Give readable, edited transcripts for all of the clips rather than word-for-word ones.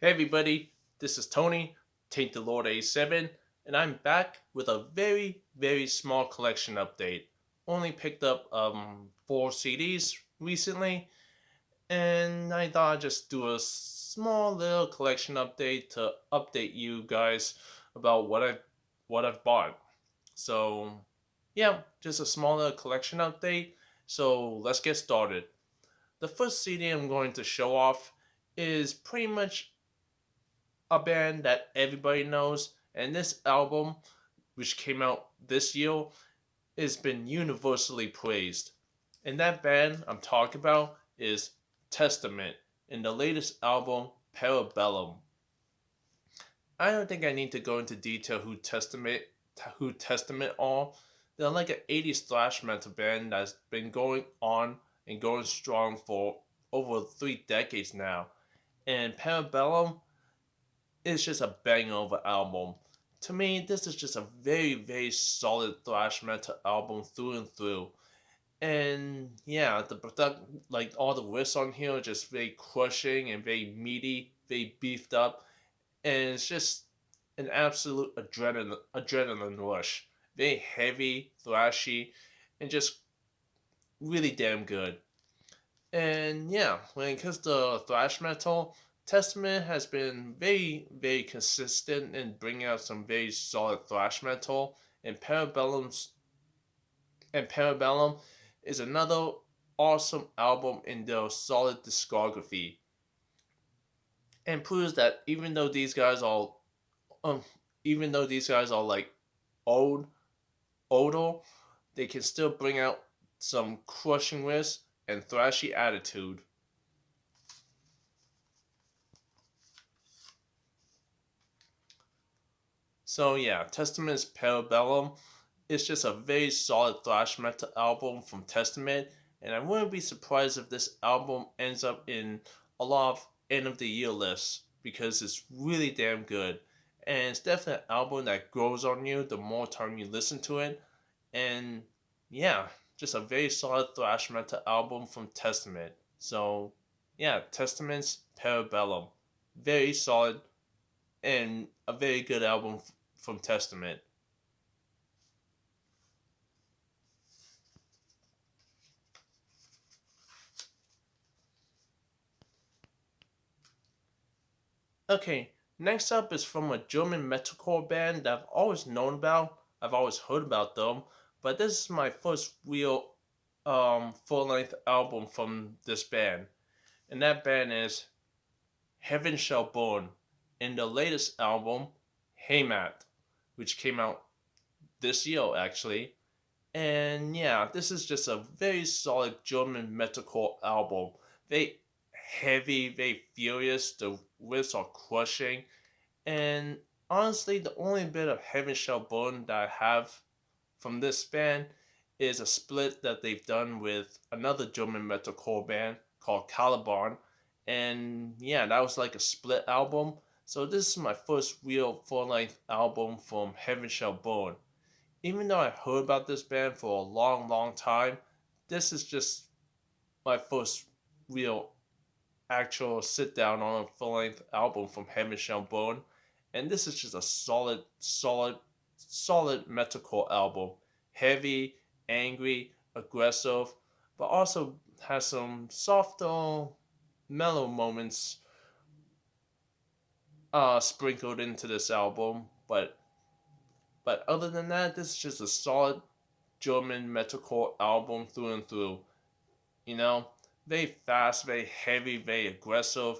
Hey everybody, this is Tony, Taint the Lord A7, and I'm back with a very small collection update. Only picked up four CDs recently, and I thought I'd just do a small little collection update to update you guys about what I've bought. So yeah, just a small little collection update. So let's get started. The first CD I'm going to show off is pretty much a band that everybody knows, and this album, which came out this year, has been universally praised. And that band I'm talking about is Testament in the latest album, Parabellum. I don't think I need to go into detail who Testament are. They're like an 80s thrash metal band that's been going on and going strong for over 3 decades now. And Parabellum is just a banger of an album. To me, this is just a very solid thrash metal album through and through. And yeah, the product, like all the riffs on here, are just very crushing and very meaty, very beefed up, and it's just an absolute adrenaline rush. Very heavy, thrashy, and just really damn good. And yeah, when it comes to thrash metal, Testament has been very consistent in bringing out some very solid thrash metal. And Parabellum is another awesome album in their solid discography, and proves that um, even though these guys are like old, older, they can still bring out some crushing riffs and thrashy attitude. So yeah, Testament's Parabellum is just a very solid thrash metal album from Testament, and I wouldn't be surprised if this album ends up in a lot of end of the year lists because it's really damn good. And it's definitely an album that grows on you the more time you listen to it. And yeah, just a very solid thrash metal album from Testament. So yeah, Testament's Parabellum. Very solid and a very good album from Testament. Okay, next up is from a German metalcore band that I've always known about. I've always heard about them, but this is my first real full length album from this band, and that band is Heaven Shall Burn. In the latest album, Heimat, which came out this year actually. And yeah, this is just a very solid German metalcore album. Very heavy, very furious. The riffs are crushing. And honestly, the only bit of Heaven Shall Burn that I have from this band is a split that they've done with another German metalcore band called Caliban. And yeah, that was like a split album. So this is my first real full length album from Heaven Shall Burn. Even though I heard about this band for a long time, this is just my first real actual sit down on a full length album from Heaven Shall Burn. And this is just a solid metalcore album. Heavy, angry, aggressive, but also has some softer, mellow moments sprinkled into this album. But other than that, this is just a solid German metalcore album through and through. You know, very fast, very heavy, very aggressive,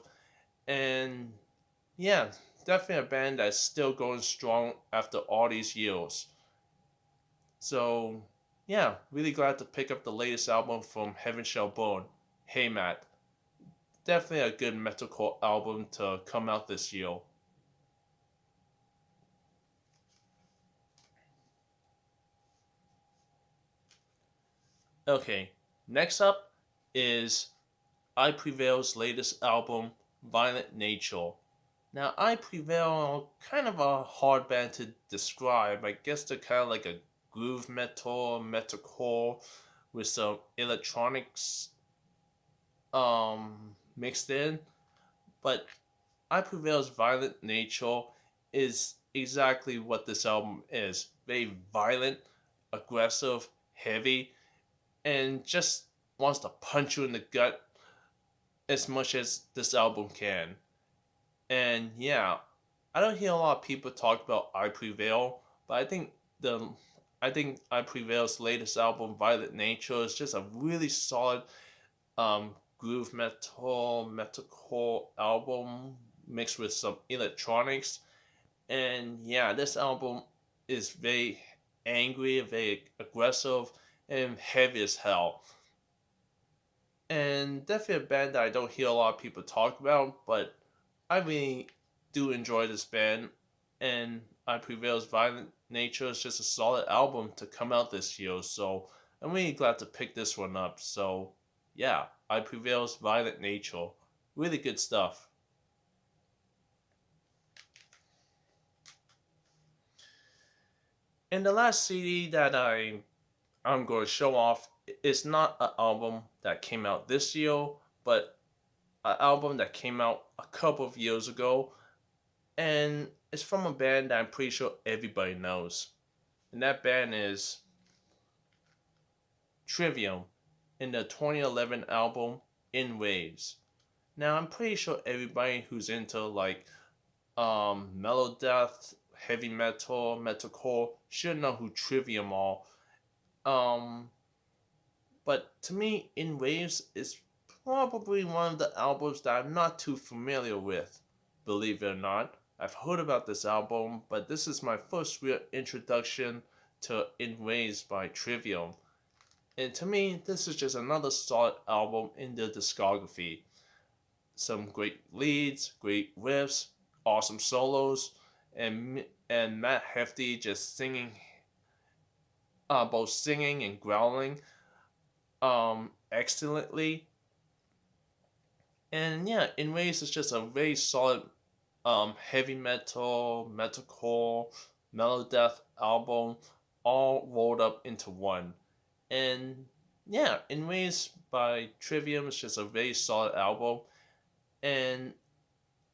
and yeah, definitely a band that's still going strong after all these years. So yeah, really glad to pick up the latest album from Heaven Shall Burn. Hey Matt, definitely a good metalcore album to come out this year. Okay, next up is I Prevail's latest album, Violent Nature. Now, I Prevail are kind of a hard band to describe. I guess they're kind of like a groove metal, metalcore with some electronics mixed in. But I Prevail's violent nature is exactly what this album is. Very violent, aggressive, heavy, and just wants to punch you in the gut as much as this album can. And yeah, I don't hear a lot of people talk about I Prevail, but the I think I Prevail's latest album, Violent Nature, is just a really solid groove metal, metalcore album mixed with some electronics. And yeah, this album is very angry, very aggressive, and heavy as hell. And definitely a band that I don't hear a lot of people talk about, but I really do enjoy this band. And I Prevail's Violent Nature is just a solid album to come out this year, so I'm really glad to pick this one up. So yeah, I Prevail's Violent Nature. Really good stuff. And the last CD that I'm going to show off is not an album that came out this year, but an album that came out a couple of years ago, and it's from a band that I'm pretty sure everybody knows. And that band is Trivium in the 2011 album In Waves. Now I'm pretty sure everybody who's into like mellow death, heavy metal, metalcore should know who Trivium are. Um but to me In Waves is probably one of the albums that I'm not too familiar with. Believe it or not, I've heard about this album, but this is my first real introduction to In Waves by Trivium. And to me, this is just another solid album in their discography. Some great leads, great riffs, awesome solos, and Matt Hefty just singing, both singing and growling, excellently. And yeah, In Waves is just a very solid, heavy metal, metalcore, melodeath album, all rolled up into one. And yeah, In Ways by Trivium is just a very solid album and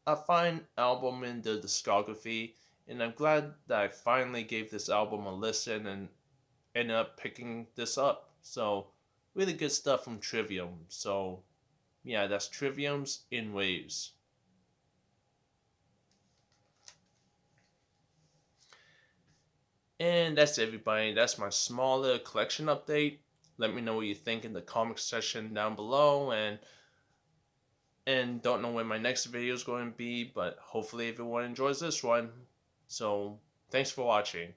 a fine album in the discography. And I'm glad that I finally gave this album a listen and ended up picking this up. So, really good stuff from Trivium. So, yeah, that's Trivium's In Waves. And that's everybody. That's my small little collection update. Let me know what you think in the comment section down below, and don't know when my next video is going to be, but hopefully everyone enjoys this one. So, thanks for watching.